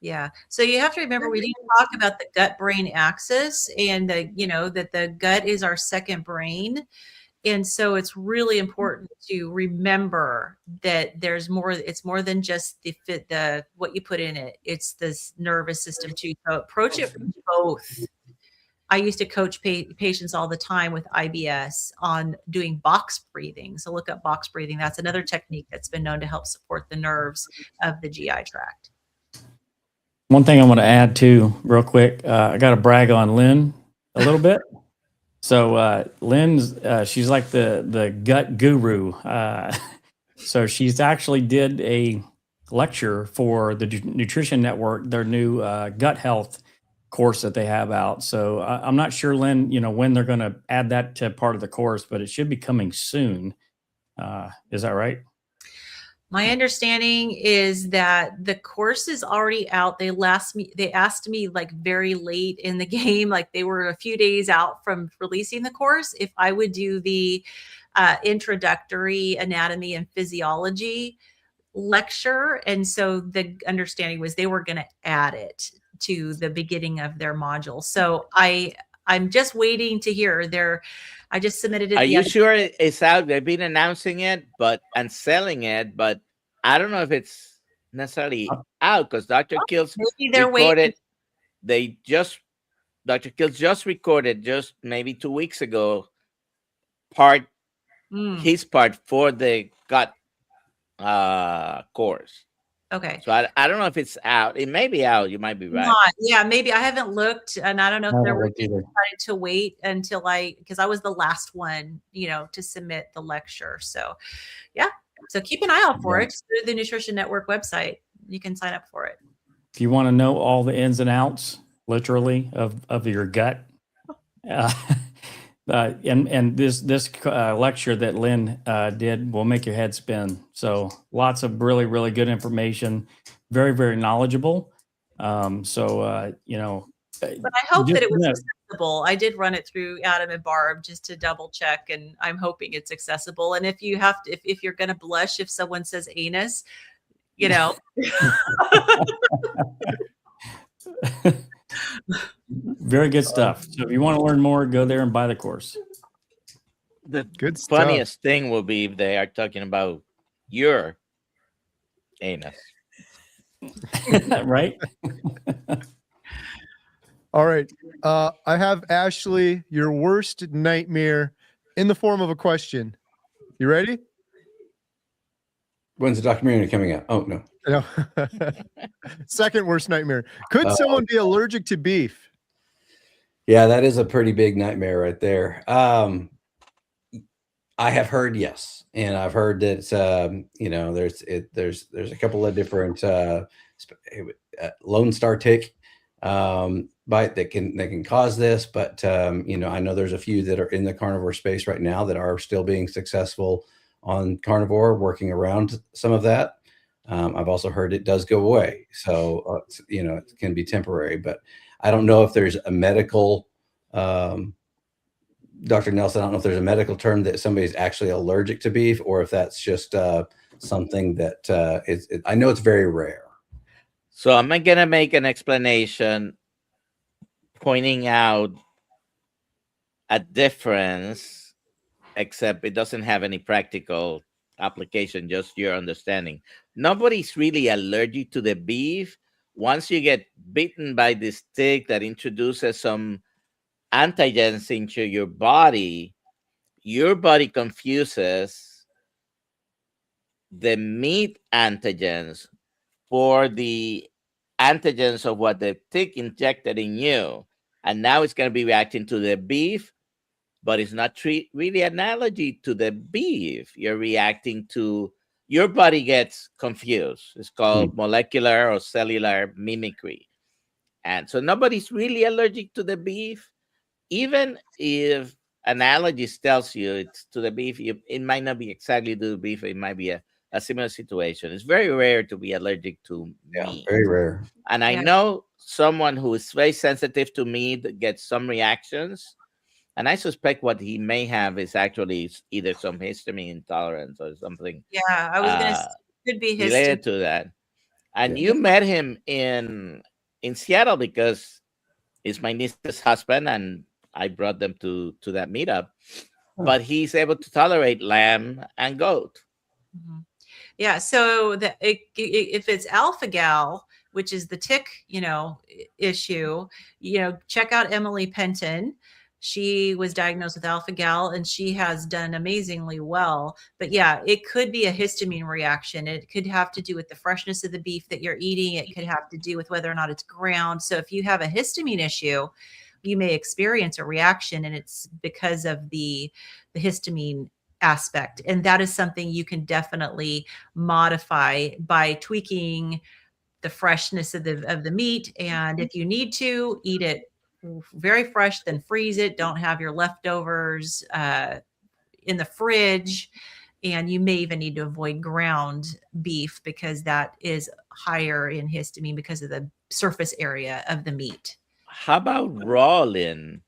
Yeah. So you have to remember we didn't talk about the gut-brain axis, and that the gut is our second brain. And so it's really important to remember that there's more. It's more than just the what you put in it. It's this nervous system too. So approach it from both. I used to coach patients all the time with IBS on doing box breathing. So look up box breathing. That's another technique that's been known to help support the nerves of the GI tract. One thing I want to add too, real quick, I got to brag on Lynn a little bit. So Lynn's, she's like the gut guru. So she's actually did a lecture for the Nutrition Network, their new gut health course that they have out. So I'm not sure, Lynn, when they're going to add that to part of the course, but it should be coming soon. Is that right? My understanding is that the course is already out. They asked me like very late in the game, like they were a few days out from releasing the course, if I would do the introductory anatomy and physiology lecture. And so the understanding was they were going to add it to the beginning of their module. So I'm just waiting to hear. I just submitted it. Are you sure it's out? They've been announcing it, and selling it, but I don't know if it's necessarily out because Dr. Kills recorded. Dr. Kills just recorded just maybe 2 weeks ago his part for the gut course. Okay. So I don't know if it's out. It may be out. You might be right. Yeah, maybe. I haven't looked, and I don't know if they're decided to wait until because I was the last one, to submit the lecture. So, yeah. So keep an eye out for it through the Nutrition Network website. You can sign up for it. If you want to know all the ins and outs, literally, of your gut, and this lecture that Lynn did will make your head spin. So lots of really, really good information, very, very knowledgeable. But I hope that it was accessible. I did run it through Adam and Barb just to double check, and I'm hoping it's accessible. And if you have to, if you're going to blush if someone says anus, Very good stuff. So if you want to learn more, go there and buy the course. The funniest thing will be if they are talking about your anus. Right? All right. I have, Ashley, your worst nightmare in the form of a question. You ready? When's the documentary coming out? Oh, no. No. Second worst nightmare. Could someone be allergic to beef? Yeah, that is a pretty big nightmare right there. I have heard yes, and I've heard that there's a couple of different Lone Star tick bite that can cause this, but I know there's a few that are in the carnivore space right now that are still being successful on carnivore, working around some of that. I've also heard it does go away, so it can be temporary, but I don't know if there's a medical Dr. Nelson, I don't know if there's a medical term that somebody's actually allergic to beef, or if that's just something that I know it's very rare. So I'm going to make an explanation pointing out a difference, except it doesn't have any practical application, just your understanding. Nobody's really allergic to the beef. Once you get bitten by this tick that introduces some antigens into your body confuses the meat antigens for the antigens of what the tick injected in you. And now it's going to be reacting to the beef, but it's not really an allergy to the beef. You're reacting to your body gets confused. It's called molecular or cellular mimicry. And so nobody's really allergic to the beef. Even if an allergist tells you it's to the beef, it might not be exactly to the beef. It might be a similar situation. It's very rare to be allergic to meat. Very rare. And I know someone who is very sensitive to meat gets some reactions. And I suspect what he may have is actually either some histamine intolerance or something. Yeah, I was going to say could be related histamine. to that. And you met him in Seattle because it's my niece's husband, and I brought them to that meetup. But he's able to tolerate lamb and goat. Mm-hmm. Yeah, so if it's alpha gal, which is the tick, issue, check out Emily Penton. She was diagnosed with alpha gal and she has done amazingly well. But yeah, it could be a histamine reaction. It could have to do with the freshness of the beef that you're eating. It could have to do with whether or not it's ground. So if you have a histamine issue, you may experience a reaction, and it's because of the histamine aspect. And that is something you can definitely modify by tweaking the freshness of the meat. And if you need to eat it very fresh, then freeze it. Don't have your leftovers in the fridge. And you may even need to avoid ground beef because that is higher in histamine because of the surface area of the meat. How about raw, Lynn?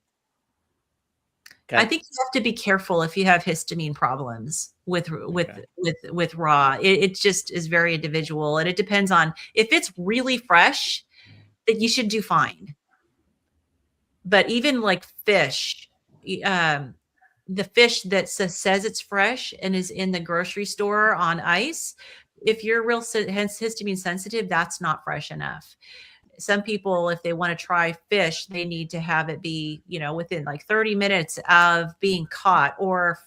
I think you have to be careful if you have histamine problems with raw. It just is very individual, and it depends on if it's really fresh, that you should do fine. But even like fish, the fish that says it's fresh and is in the grocery store on ice, if you're real histamine sensitive, that's not fresh enough. Some people, if they want to try fish, they need to have it be, within like 30 minutes of being caught or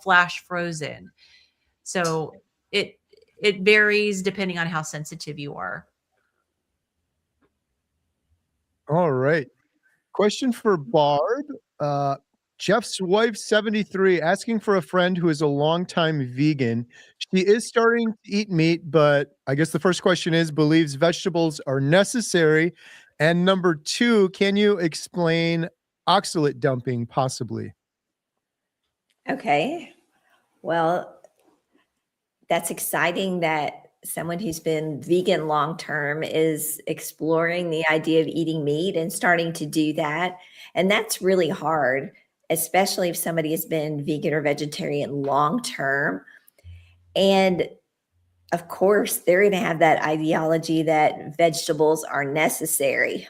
flash frozen. So it varies depending on how sensitive you are. All right. Question for Barb. Jeff's wife, 73, asking for a friend who is a longtime vegan. She is starting to eat meat, but I guess the first question is, believes vegetables are necessary. And number 2, can you explain oxalate dumping possibly? Okay. Well, that's exciting that someone who's been vegan long-term is exploring the idea of eating meat and starting to do that. And that's really hard, especially if somebody has been vegan or vegetarian long-term. And of course, they're going to have that ideology that vegetables are necessary.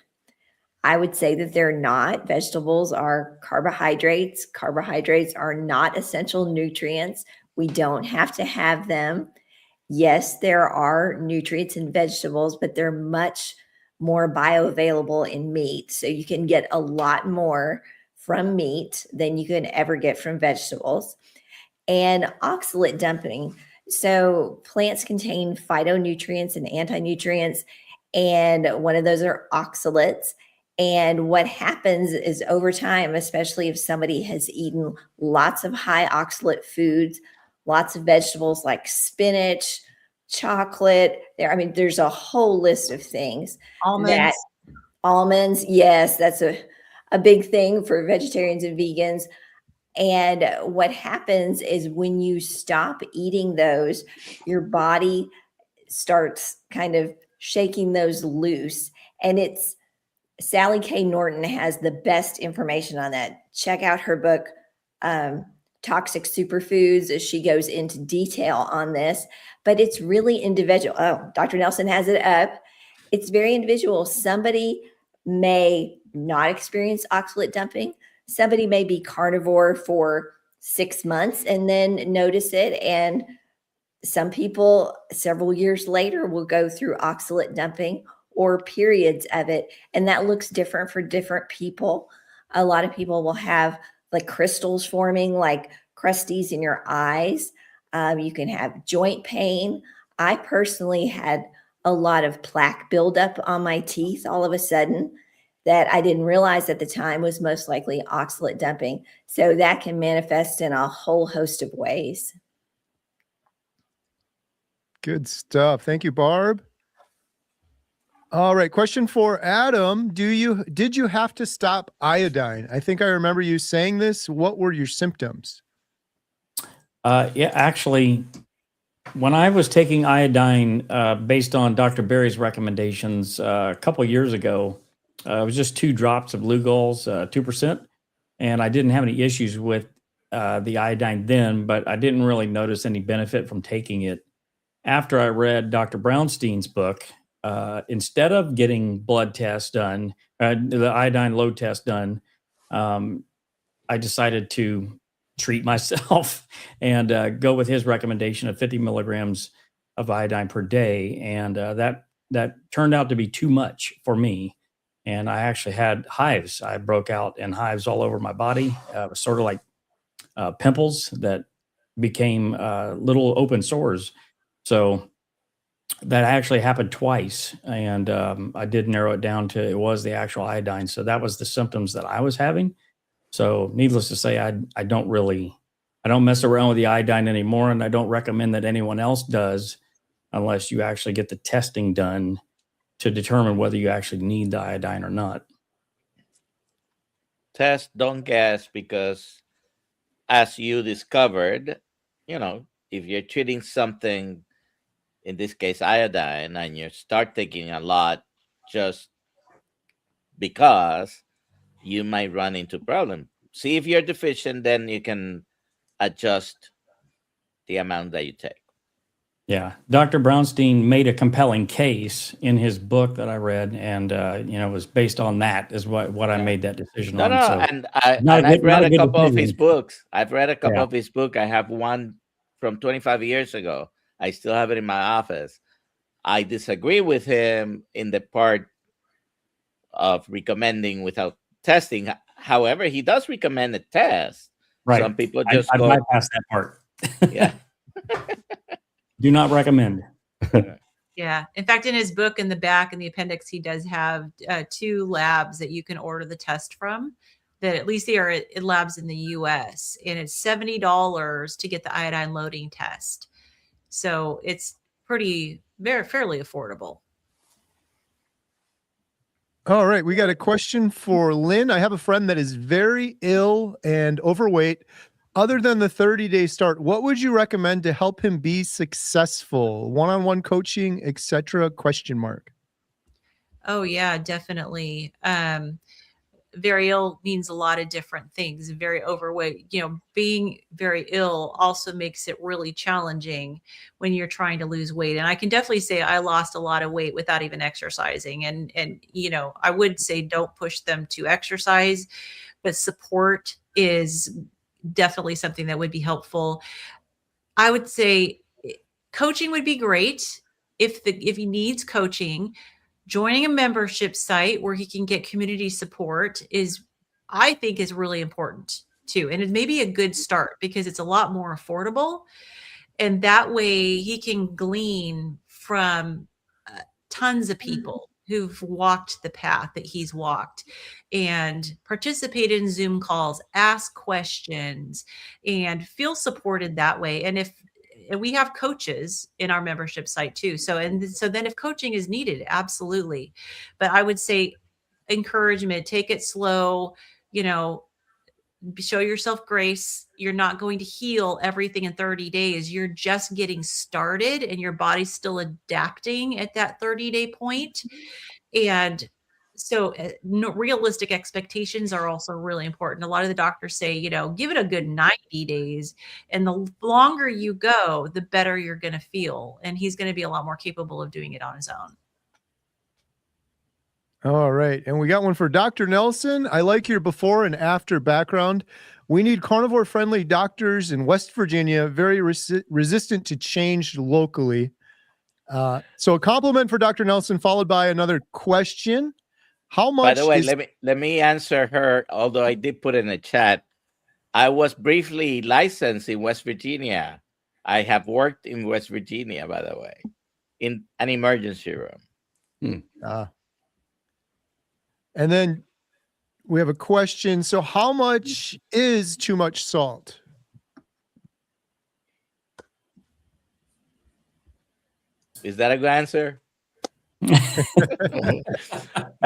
I would say that they're not. Vegetables are carbohydrates. Carbohydrates are not essential nutrients. We don't have to have them. Yes, there are nutrients in vegetables, but they're much more bioavailable in meat. So you can get a lot more from meat than you can ever get from vegetables. And oxalate dumping. So plants contain phytonutrients and anti-nutrients, and one of those are oxalates. And what happens is over time, especially if somebody has eaten lots of high oxalate foods, lots of vegetables like spinach, chocolate, there's a whole list of things. Almonds, yes, that's a big thing for vegetarians and vegans. And what happens is when you stop eating those, your body starts kind of shaking those loose. And Sally K. Norton has the best information on that. Check out her book, Toxic Superfoods, as she goes into detail on this. But it's really individual. Oh, Dr. Nelson has it up. It's very individual. Somebody may not experience oxalate dumping. Somebody may be carnivore for 6 months and then notice it. And some people several years later will go through oxalate dumping or periods of it. And that looks different for different people. A lot of people will have like crystals forming, like crusties in your eyes. You can have joint pain. I personally had a lot of plaque buildup on my teeth all of a sudden that I didn't realize at the time was most likely oxalate dumping. So that can manifest in a whole host of ways. Good stuff. Thank you, Barb. All right. Question for Adam. Did you have to stop iodine? I think I remember you saying this. What were your symptoms? Yeah, actually, when I was taking iodine based on Dr. Berry's recommendations a couple years ago, it was just 2 drops of Lugol's, 2%. And I didn't have any issues with the iodine then, but I didn't really notice any benefit from taking it. After I read Dr. Brownstein's book, instead of getting blood tests done, the iodine load test done, I decided to treat myself and go with his recommendation of 50 milligrams of iodine per day. And that turned out to be too much for me. And I actually had hives. I broke out in hives all over my body. It was sort of like pimples that became little open sores. So that actually happened twice. And I did narrow it down to it was the actual iodine. So that was the symptoms that I was having. So needless to say, I don't mess around with the iodine anymore. And I don't recommend that anyone else does unless you actually get the testing done to determine whether you actually need the iodine or not. Test, don't guess, because as you discovered, if you're treating something, in this case iodine, and you start taking a lot just because, you might run into problem. See if you're deficient, then you can adjust the amount that you take. Yeah, Dr. Brownstein made a compelling case in his book that I read, and it was based on that is what I made that decision on. So And I've read a couple of his books. I've read a couple of his book. I have one from 25 years ago. I still have it in my office. I disagree with him in the part of recommending without testing. However, he does recommend a test. Right. Some people just I go bypass that part. Yeah. Do not recommend. Yeah. In fact, in his book, in the back, in the appendix, he does have 2 labs that you can order the test from. That at least they are at labs in the U.S. and it's $70 to get the iodine loading test. So it's fairly affordable. All right. We got a question for Lynn. I have a friend that is very ill and overweight. Other than the 30-day start, what would you recommend to help him be successful? One-on-one coaching, etc.? ? Oh yeah, definitely. Very ill means a lot of different things. Very overweight, being very ill also makes it really challenging when you're trying to lose weight. And I can definitely say I lost a lot of weight without even exercising. And I would say don't push them to exercise, but support is definitely something that would be helpful. I would say coaching would be great if he needs coaching. Joining a membership site where he can get community support I think is really important too. And it may be a good start because it's a lot more affordable. And that way he can glean from tons of people who've walked the path that he's walked and participate in Zoom calls, ask questions, and feel supported that way. And we have coaches in our membership site too. So then if coaching is needed, absolutely. But I would say encouragement, take it slow, show yourself grace. You're not going to heal everything in 30 days. You're just getting started and your body's still adapting at that 30-day point. And so realistic expectations are also really important. A lot of the doctors say, give it a good 90 days. And the longer you go, the better you're going to feel. And he's going to be a lot more capable of doing it on his own. All right. And we got one for Dr. Nelson. I like your before and after background. We need carnivore-friendly doctors in West Virginia, very resistant to change locally. So a compliment for Dr. Nelson, followed by another question. How much? By the way, let me answer her. Although I did put in the chat, I was briefly licensed in West Virginia. I have worked in West Virginia, by the way, in an emergency room. And then we have a question. So how much is too much salt? Is that a good answer?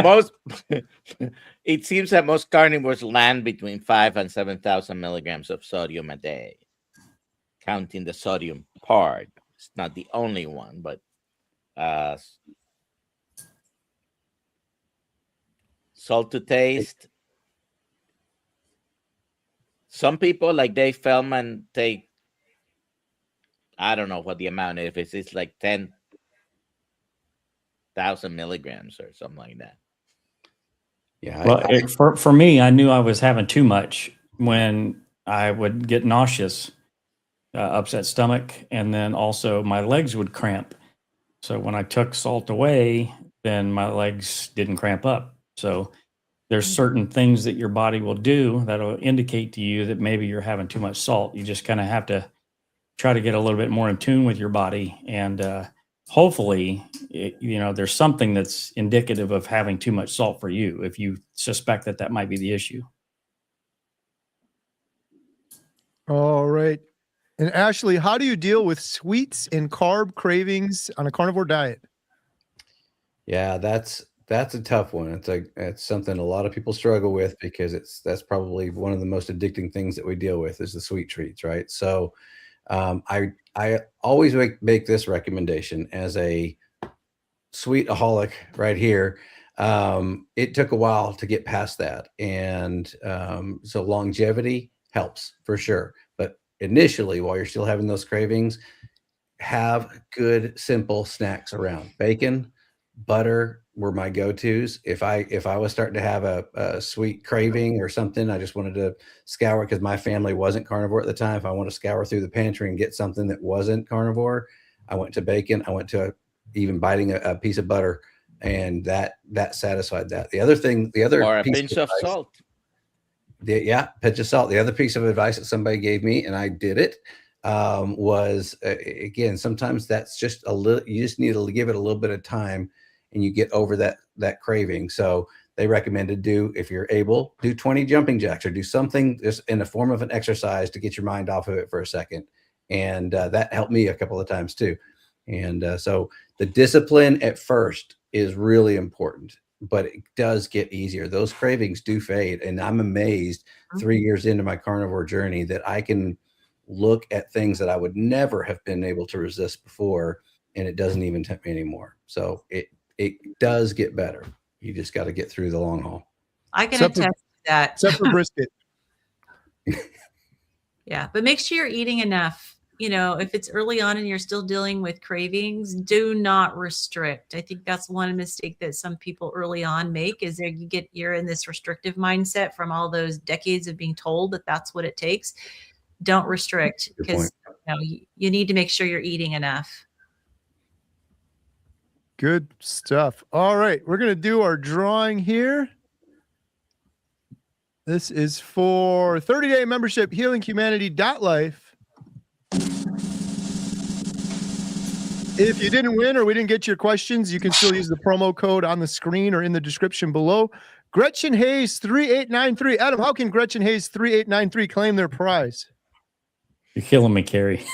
Most it seems that most carnivores land between 5 and 7,000 milligrams of sodium a day, counting the sodium part. It's not the only one, but salt to taste. Some people like Dave Feldman take, I don't know what the amount is. If it's like 10,000 milligrams or something like that. Yeah. Well, for me, I knew I was having too much when I would get nauseous, upset stomach, and then also my legs would cramp. So when I took salt away, then my legs didn't cramp up. So there's certain things that your body will do that'll indicate to you that maybe you're having too much salt. You just kind of have to try to get a little bit more in tune with your body, and hopefully, there's something that's indicative of having too much salt for you if you suspect that might be the issue. All right. And Ashley, how do you deal with sweets and carb cravings on a carnivore diet? Yeah, that's a tough one. It's something a lot of people struggle with because that's probably one of the most addicting things that we deal with is the sweet treats, right? So I always make this recommendation as a sweetaholic right here. It took a while to get past that, and so longevity helps for sure. But initially, while you're still having those cravings, have good simple snacks around. Bacon, butter were my go-tos. If I was starting to have a sweet craving or something, I just wanted to scour, because my family wasn't carnivore at the time. If I want to scour through the pantry and get something that wasn't carnivore, I went to bacon. I went to even biting a piece of butter, and that satisfied that. The other Or a piece pinch of advice, salt. pinch of salt. The other piece of advice that somebody gave me, and I did it, was again, sometimes that's just a little, you just need to give it a little bit of time and you get over that craving. So they recommended if you're able, do 20 jumping jacks or do something just in the form of an exercise to get your mind off of it for a second. And that helped me a couple of times too. And so the discipline at first is really important, but it does get easier. Those cravings do fade. And I'm amazed 3 years into my carnivore journey that I can look at things that I would never have been able to resist before, and it doesn't even tempt me anymore. So it does get better. You just got to get through the long haul. I can attest to that. Except for brisket. Yeah, but make sure you're eating enough. If it's early on and you're still dealing with cravings, do not restrict. I think that's one mistake that some people early on make, is you're in this restrictive mindset from all those decades of being told that that's what it takes. Don't restrict, because you need to make sure you're eating enough. Good stuff. All right, we're going to do our drawing here. This is for 30-day membership, healinghumanity.life. If you didn't win or we didn't get your questions, you can still use the promo code on the screen or in the description below. Gretchen Hayes 3893. Adam, how can Gretchen Hayes 3893 claim their prize? You're killing me, Kerry.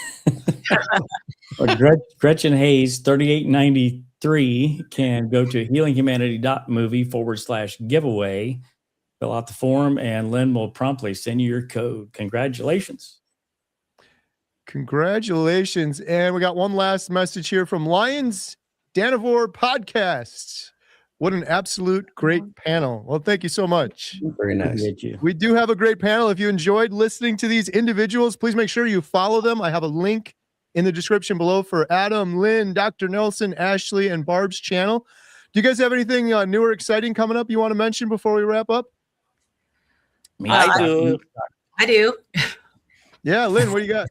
Gretchen Hayes 3893 can go to healinghumanity.movie/giveaway, fill out the form, and Lynn will promptly send you your code. Congratulations. Congratulations. And we got one last message here from Lions Carnivore Podcast. What an absolute great panel. Well, thank you so much. Very nice. We do have a great panel. If you enjoyed listening to these individuals, please make sure you follow them. I have a link in the description below for Adam, Lynn, Dr. Nelson, Ashley, and Barb's channel. Do you guys have anything new or exciting coming up you want to mention before we wrap up? I do. Yeah, Lynn, what do you got?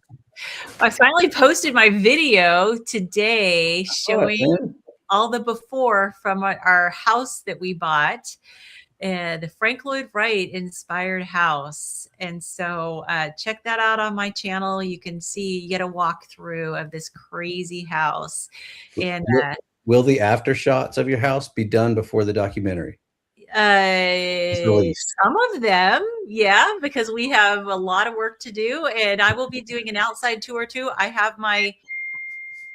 I finally posted my video today showing all the before from our house that we bought, the Frank Lloyd Wright inspired house. And so check that out on my channel. You can get a walkthrough of this crazy house. And will the after shots of your house be done before the documentary? Some of them, yeah, because we have a lot of work to do, and I will be doing an outside tour too. I have my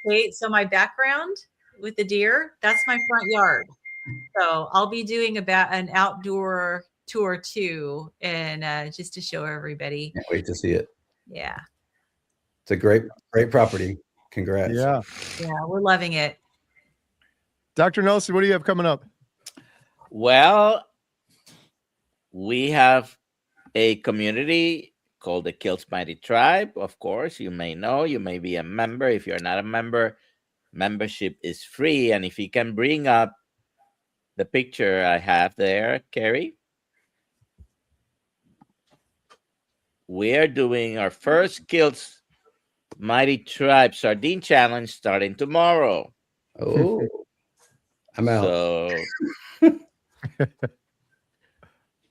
Okay, so my background with the deer, that's my front yard. So I'll be doing about an outdoor tour too, and just to show everybody. Can't wait to see it. Yeah, It's a great property. Congrats. Yeah. we're loving it. Dr. Nelson, what do you have coming up? Well, we have a community called the Kills Mighty Tribe. Of course, you may know, you may be a member. If you're not a member, membership is free. And if you can bring up the picture I have there, Kerry, we are doing our first Kills Mighty Tribe Sardine Challenge starting tomorrow. Oh, I'm out. So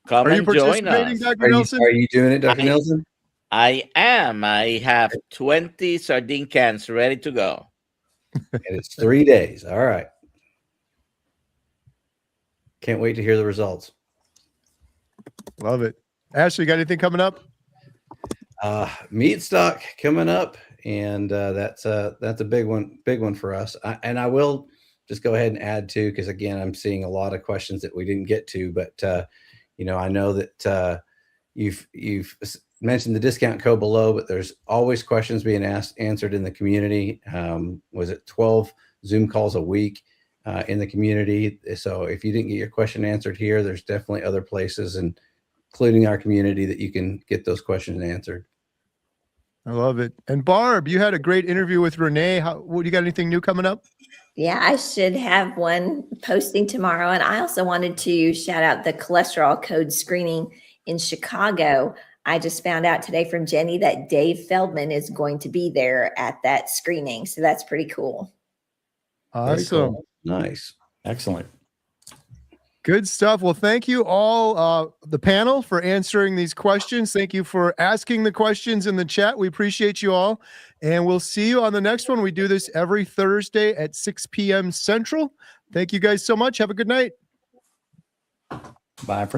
come Are you and join participating, us. Dr. Nelson? Are you doing it, Dr. Nelson? I am. I have 20 sardine cans ready to go. And it's 3 days. All right. Can't wait to hear the results. Love it. Ashley, got anything coming up? Meat stock coming up, and that's a big one for us. And I will just go ahead and add too, because again, I'm seeing a lot of questions that we didn't get to, but I know that you've mentioned the discount code below, but there's always questions being answered in the community. Was it 12 Zoom calls a week in the community? So if you didn't get your question answered here, there's definitely other places, including our community, that you can get those questions answered. I love it. And Barb, you had a great interview with Renee. What, you got anything new coming up? Yeah, I should have one posting tomorrow. And I also wanted to shout out the cholesterol code screening in Chicago. I just found out today from Jenny that Dave Feldman is going to be there at that screening. So that's pretty cool. Very Awesome. cool. Nice. Excellent. Good stuff. Well, thank you all, the panel, for answering these questions. Thank you for asking the questions in the chat. We appreciate you all. And we'll see you on the next one. We do this every Thursday at 6 p.m. Central. Thank you guys so much. Have a good night. Bye for now.